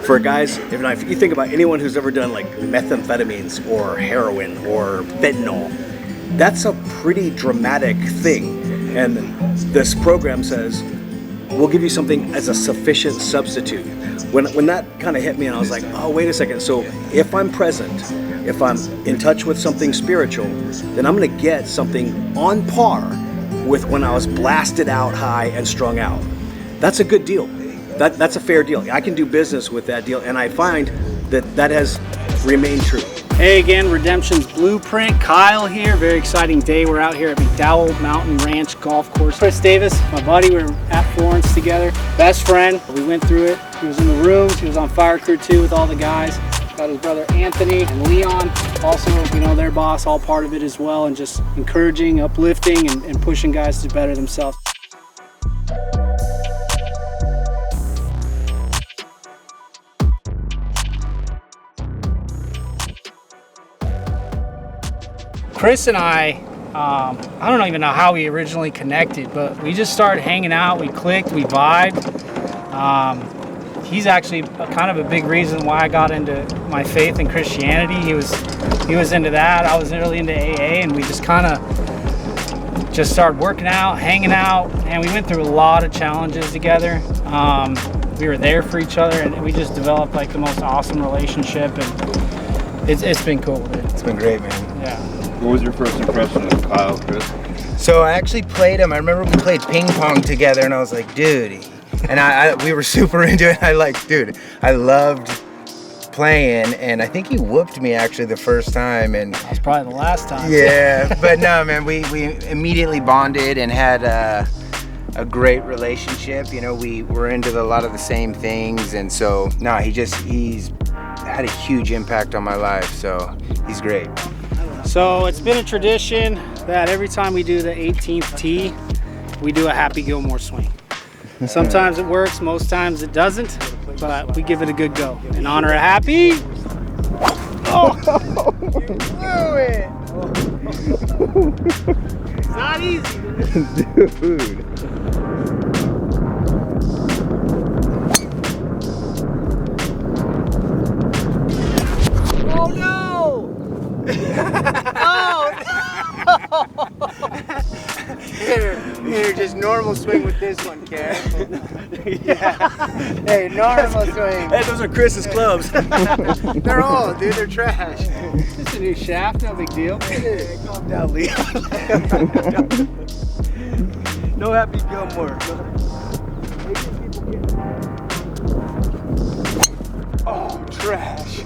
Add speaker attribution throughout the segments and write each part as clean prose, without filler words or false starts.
Speaker 1: for guys, if you think about anyone who's ever done like methamphetamines or heroin or fentanyl, that's a pretty dramatic thing. And this program says, we'll give you something as a sufficient substitute. When that kind of hit me and I was like, oh, wait a second. So if I'm present, if I'm in touch with something spiritual, then I'm going to get something on par with when I was blasted out high and strung out. That's a good deal. That's a fair deal. I can do business with that deal, and I find that has remained true.
Speaker 2: Hey again, Redemption's Blueprint. Kyle here. Very exciting day. We're out here at McDowell Mountain Ranch Golf Course. Chris Davis, my buddy, we were at Florence together. Best friend. We went through it. He was in the rooms. He was on fire crew too with all the guys. Got his brother Anthony and Leon, also, their boss, all part of it as well, and just encouraging, uplifting, and pushing guys to better themselves. Chris and I don't even know how we originally connected, but we just started hanging out, we clicked, we vibed. He's actually kind of a big reason why I got into my faith in Christianity. He was into that, I was really into AA, and we just kind of just started working out, hanging out, and we went through a lot of challenges together. We were there for each other, and we just developed like the most awesome relationship, and it's been cool, dude.
Speaker 3: It's been great, man.
Speaker 2: Yeah.
Speaker 4: What was your first impression of Kyle, Chris?
Speaker 3: So I actually played him. I remember we played ping pong together, and I was like, dude. And we were super into it. I loved playing, and I think he whooped me actually the first time. And
Speaker 2: that was probably the last time.
Speaker 3: Yeah, but no, man, we immediately bonded and had a great relationship. We were into a lot of the same things, and so no, he's had a huge impact on my life. So he's great.
Speaker 2: So it's been a tradition that every time we do the 18th tee, we do a Happy Gilmore swing. Sometimes it works, most times it doesn't, but we give it a good go. In honor of Happy. Oh!
Speaker 3: Blew it!
Speaker 2: It's not easy.
Speaker 3: Dude.
Speaker 2: Oh no!
Speaker 3: Here, just normal swing with this one, Karen. Yeah. Hey, normal swing.
Speaker 1: Hey, those are Chris's clubs.
Speaker 3: They're old, dude. They're trash.
Speaker 2: Just a new shaft, no big deal.
Speaker 3: Hey, calm down, Leon.
Speaker 1: No Happy Gilmore.
Speaker 3: Oh, trash.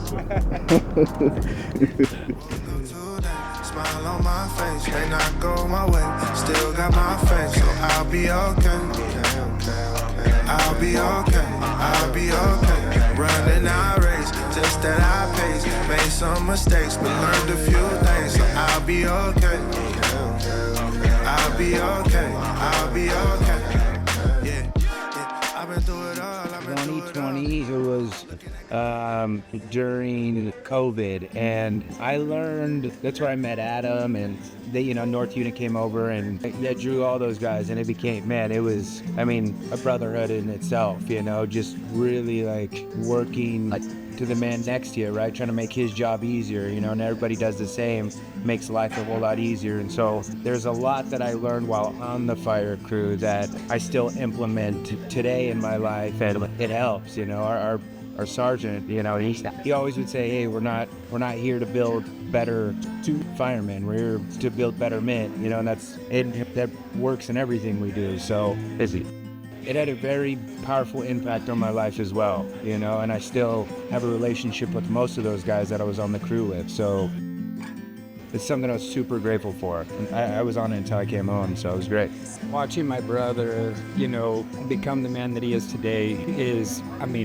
Speaker 5: Smile on my face, may not go my way. Still got my face, so I'll be okay. I'll be okay. I'll be okay. Running our race, just that I pace. Made some mistakes, but learned a few things, so I'll be okay. I'll be okay. I'll be okay. Yeah, I've been through it all.
Speaker 6: 2020, it was during COVID, and I learned, that's where I met Adam, and they, North Unit came over, and that drew all those guys, and it became, it was, a brotherhood in itself, just really like working to the man next to you, right? Trying to make his job easier, and everybody does the same, makes life a whole lot easier. And so there's a lot that I learned while on the fire crew that I still implement today in my life, and it helps. Our sergeant, he always would say, hey, we're not here to build better firemen, we're here to build better men, and that works in everything we do. So it had a very powerful impact on my life as well, and I still have a relationship with most of those guys that I was on the crew with. So it's something I was super grateful for. And I was on it until I came home, so it was great. Watching my brother, become the man that he is today is,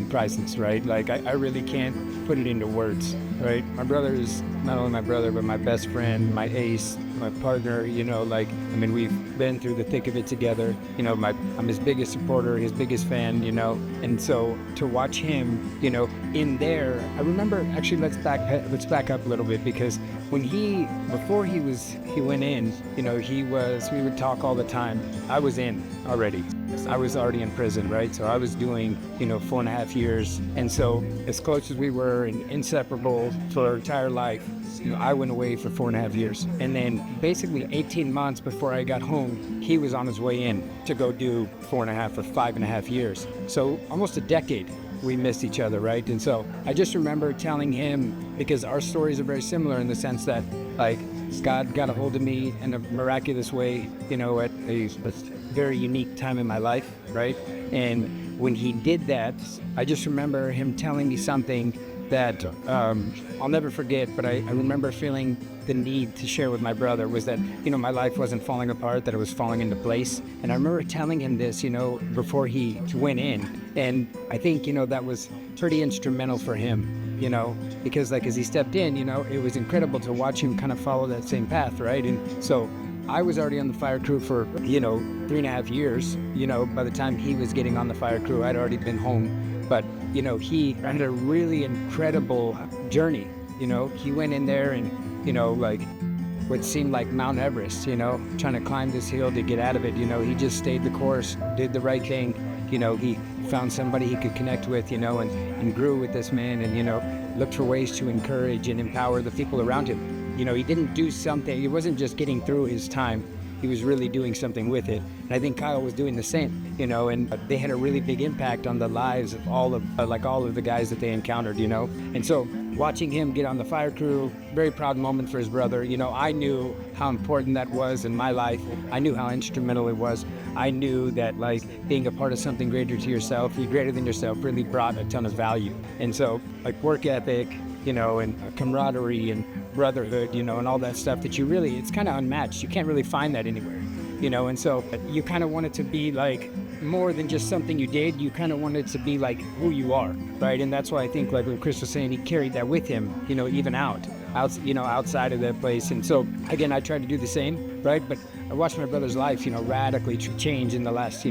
Speaker 6: priceless, right? Like, I really can't put it into words, right? My brother is not only my brother, but my best friend, my ace, my partner, we've been through the thick of it together. I'm his biggest supporter, his biggest fan, and so to watch him, in there, I remember, actually, let's back up a little bit, because before he went in, we would talk all the time. I was in already. I was already in prison, right? So I was doing, 4.5 years. And so as close as we were and inseparable for our entire life, I went away for 4.5 years. And then basically 18 months before I got home, he was on his way in to go do 4.5 or 5.5 years. So almost a decade we missed each other, right? And so I just remember telling him, because our stories are very similar in the sense that, like, God got a hold of me in a miraculous way, at a very unique time in my life, right? And when he did that, I just remember him telling me something that I'll never forget, but I remember feeling the need to share with my brother was that, my life wasn't falling apart, that it was falling into place. And I remember telling him this, before he went in. And I think, that was pretty instrumental for him, because like as he stepped in, it was incredible to watch him kind of follow that same path, right? And so I was already on the fire crew for, 3.5 years. By the time he was getting on the fire crew, I'd already been home. But, he had a really incredible journey. He went in there and, like what seemed like Mount Everest, trying to climb this hill to get out of it. He just stayed the course, did the right thing. He found somebody he could connect with, and grew with this man and, looked for ways to encourage and empower the people around him. He didn't do something, he wasn't just getting through his time. He was really doing something with it. And I think Kyle was doing the same, and they had a really big impact on the lives of all of the guys that they encountered, And so watching him get on the fire crew, very proud moment for his brother. I knew how important that was in my life. I knew how instrumental it was. I knew that like being a part of something greater to yourself, greater than yourself, really brought a ton of value. And so like work ethic, and camaraderie and brotherhood, and all that stuff that it's kind of unmatched. You can't really find that anywhere, and so you kind of want it to be like more than just something you did. You kind of want it to be like who you are, right? And that's why I think like when Chris was saying, he carried that with him, even outside of that place. And so again, I tried to do the same, right? But I watched my brother's life, radically change in the last,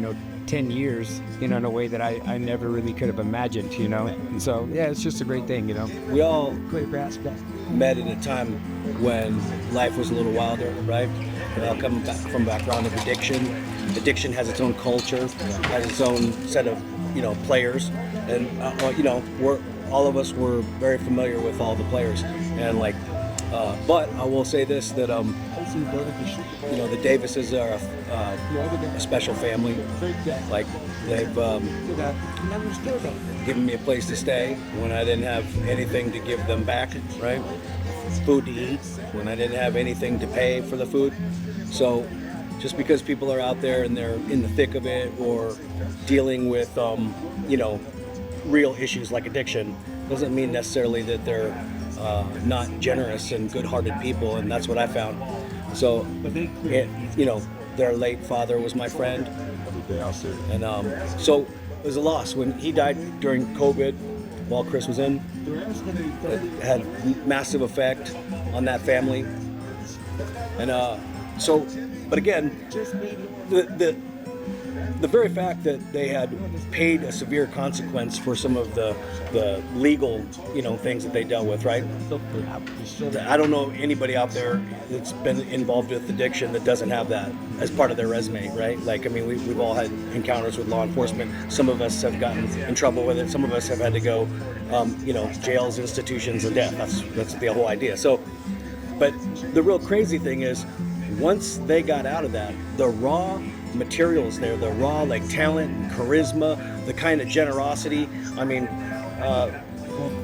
Speaker 6: 10 years, in a way that I never really could have imagined, And so, yeah, it's just a great thing,
Speaker 1: We all met at a time when life was a little wilder, right? We all come back from a background of addiction. Addiction has its own culture, has its own set of, players. And, all of us were very familiar with all the players. And but I will say this, that, the Davises are a special family. Like, they've given me a place to stay when I didn't have anything to give them back, right? Food to eat when I didn't have anything to pay for the food. So just because people are out there and they're in the thick of it or dealing with, real issues like addiction, doesn't mean necessarily that they're not generous and good-hearted people, and that's what I found. So, their late father was my friend, and so it was a loss. When he died during COVID, while Chris was in, it had massive effect on that family. And but again, the very fact that they had paid a severe consequence for some of the legal, things that they dealt with, right? I don't know anybody out there that's been involved with addiction that doesn't have that as part of their resume, right? We've all had encounters with law enforcement. Some of us have gotten in trouble with it. Some of us have had to go, jails, institutions, and death. That's the whole idea. So, but the real crazy thing is, once they got out of that, the raw materials there, the raw talent, charisma, the kind of generosity.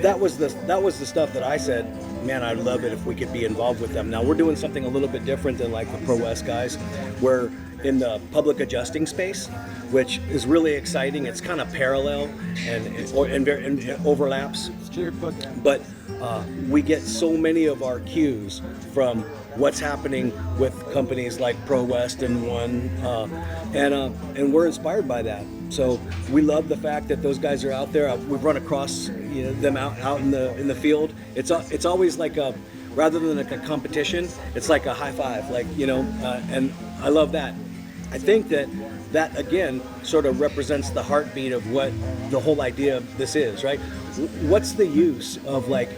Speaker 1: That was the stuff that I said, man, I'd love it if we could be involved with them. Now we're doing something a little bit different than the Pro West guys. We're in the public adjusting space, which is really exciting. It's kind of parallel and overlaps, but we get so many of our cues from what's happening with companies like Pro West and One, and we're inspired by that. So we love the fact that those guys are out there. We've run across them out in the field. It's always rather than a competition, it's like a high five, and I love that. I think that again sort of represents the heartbeat of what the whole idea of this is, right? What's the use of at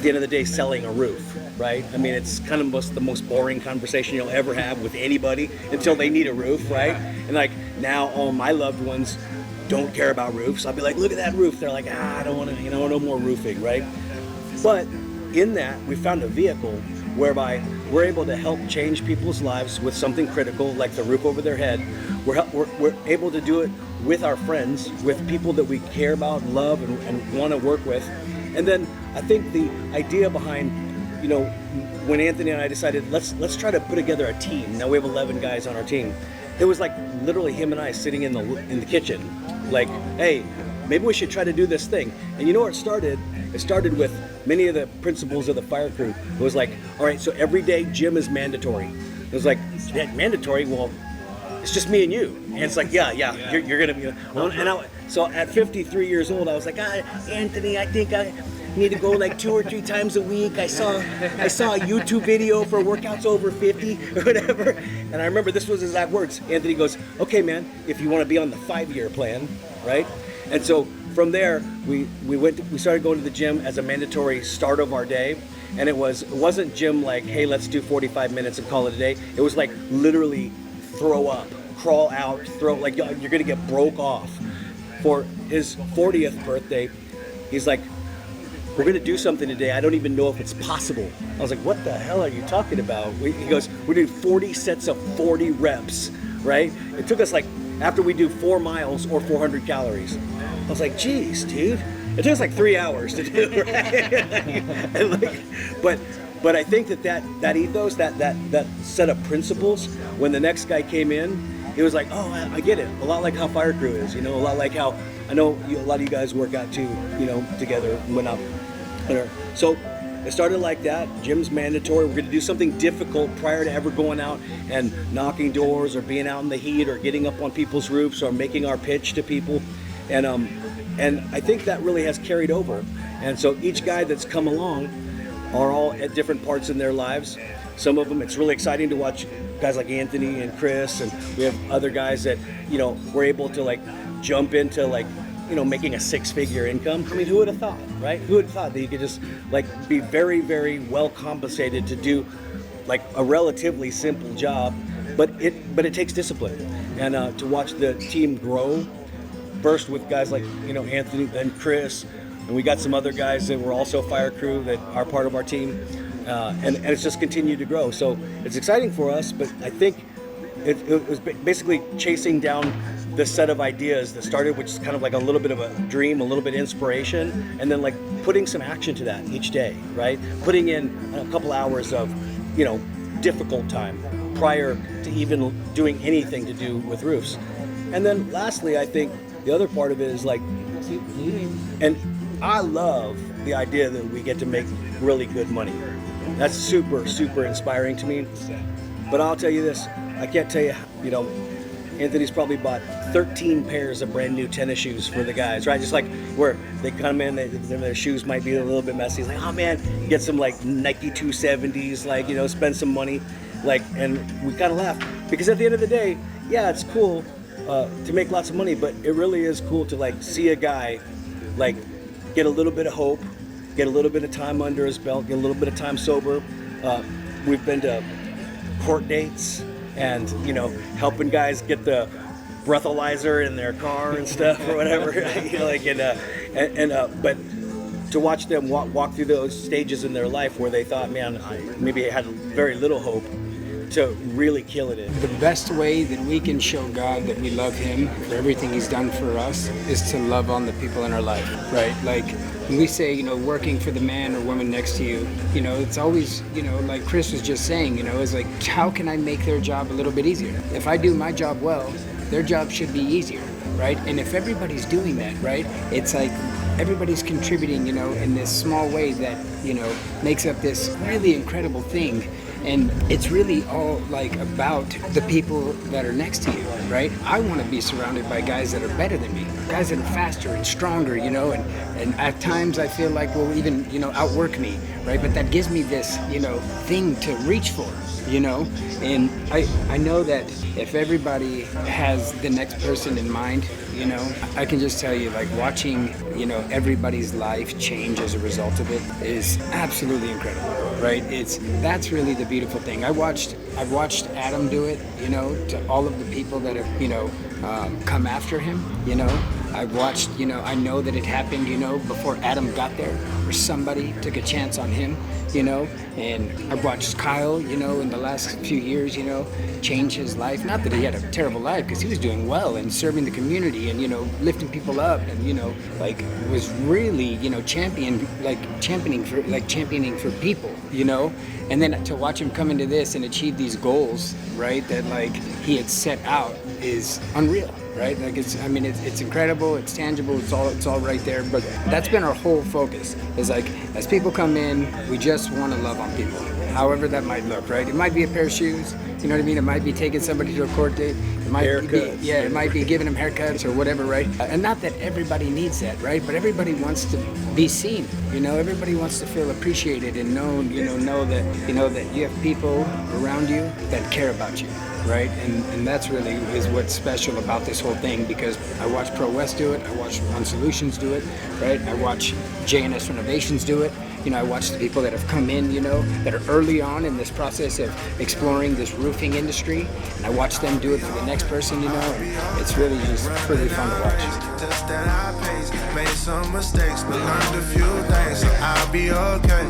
Speaker 1: the end of the day selling a roof? right? I mean, it's kind of the most boring conversation you'll ever have with anybody until they need a roof, right? And like now all my loved ones don't care about roofs. I'll be like, look at that roof. They're like, I don't want to, no more roofing, right? But in that, we found a vehicle whereby we're able to help change people's lives with something critical like the roof over their head. We're able to do it with our friends, with people that we care about, love, and want to work with. And then I think the idea behind, when Anthony and I decided let's try to put together a team. Now we have 11 guys on our team. It was like literally him and I sitting in the kitchen, like, hey, maybe we should try to do this thing. And you know where it started? It started with many of the principles of the fire crew. It was like, all right, so every day gym is mandatory. It was like, yeah, mandatory? Well, it's just me and you. And it's like, yeah, you're gonna be. So at 53 years old, I was like, Anthony, I think I need to go like 2 or 3 times a week. I saw a YouTube video for workouts over 50 or whatever. And I remember this was his exact words. Anthony goes, okay, man, if you want to be on the 5-year plan, right? And so from there, we started going to the gym as a mandatory start of our day. And it wasn't gym like, hey, let's do 45 minutes and call it a day. It was like literally throw up, crawl out, like you're gonna get broke off. For his 40th birthday, he's like, we're gonna do something today. I don't even know if it's possible. I was like, what the hell are you talking about? He goes, we're doing 40 sets of 40 reps, right? It took us like, after we do 4 miles or 400 calories. I was like, geez, dude. It took us like 3 hours to do, right? And but I think that ethos, that set of principles, when the next guy came in, he was like, oh, I get it. A lot like how fire crew is, a lot like how, I know a lot of you guys work out too, together and went out. So it started like that. Gym's mandatory. We're going to do something difficult prior to ever going out and knocking doors or being out in the heat or getting up on people's roofs or making our pitch to people. And I think that really has carried over. And so each guy that's come along are all at different parts in their lives. Some of them, it's really exciting to watch guys like Anthony and Chris, and we have other guys that, we're able to like jump into like, making a 6-figure income. I mean, who would have thought, right? Who would have thought that you could just like be very, very well compensated to do like a relatively simple job, but it takes discipline. And to watch the team grow, first with guys like, Anthony, then Chris, and we got some other guys that were also fire crew that are part of our team. And it's just continued to grow. So it's exciting for us, but I think it was basically chasing down this set of ideas that started, which is kind of like a little bit of a dream, a little bit of inspiration, and then like putting some action to that each day, right? Putting in a couple hours of, difficult time prior to even doing anything to do with roofs. And then lastly, I think the other part of it is like, and I love the idea that we get to make really good money. That's super, super inspiring to me. But I'll tell you this, I can't tell you, Anthony's probably bought 13 pairs of brand new tennis shoes for the guys, right? Just like where they come in, their shoes might be a little bit messy. He's like, oh man, get some like Nike 270s, like, spend some money. Like, and we kind of laugh because at the end of the day, yeah, it's cool to make lots of money, but it really is cool to like see a guy like get a little bit of hope, get a little bit of time under his belt, get a little bit of time sober. We've been to court dates and, helping guys get the breathalyzer in their car and stuff or whatever, but to watch them walk through those stages in their life where they thought, man, maybe I had very little hope, to really killing it.
Speaker 7: The best way that we can show God that we love Him for everything He's done for us is to love on the people in our life, right? Like when we say, working for the man or woman next to you, it's always, like Chris was just saying, it's like, how can I make their job a little bit easier? If I do my job well, their job should be easier, right? And if everybody's doing that, right, it's like everybody's contributing, in this small way that, makes up this really incredible thing. And it's really all like about the people that are next to you, right? I want to be surrounded by guys that are better than me, guys that are faster and stronger, and at times I feel like will even, outwork me, right? But that gives me this, thing to reach for, you know? And I know that if everybody has the next person in mind, you know, I can just tell you, like, watching, you know, everybody's life change as a result of it is absolutely incredible, right? That's really the beautiful thing. I've watched Adam do it, you know, to all of the people that have, you know, come after him, you know. I've watched, you know, I know that it happened, you know, before Adam got there, or somebody took a chance on him, you know. And I've watched Kyle, you know, in the last few years, you know, change his life. Not that he had a terrible life, because he was doing well and serving the community and, you know, lifting people up and, you know, like, was really, you know, championing for people, you know. And then to watch him come into this and achieve these goals, right, that, like, he had set out is unreal, right? Like, it's incredible, it's tangible, it's all right there. But that's been our whole focus, is like, as people come in, we just want to love on people, however that might look, right? It might be a pair of shoes, you know what I mean? It might be taking somebody to a court date. It might it might be giving them haircuts or whatever, right? And not that everybody needs that, right? But everybody wants to be seen, you know? Everybody wants to feel appreciated and known, you know that you have people around you that care about you, right? And that's really is what's special about this whole thing, because I watch Pro West do it, I watch Run Solutions do it, right? I watch JNS Renovations do it. You know, I watch the people that have come in, you know, that are early on in this process of exploring this roofing industry, and I watch them do it for the next person, you know, and it's really just pretty fun to watch.
Speaker 5: Just that I paced, made some mistakes, but learned a few things, so I'll be okay.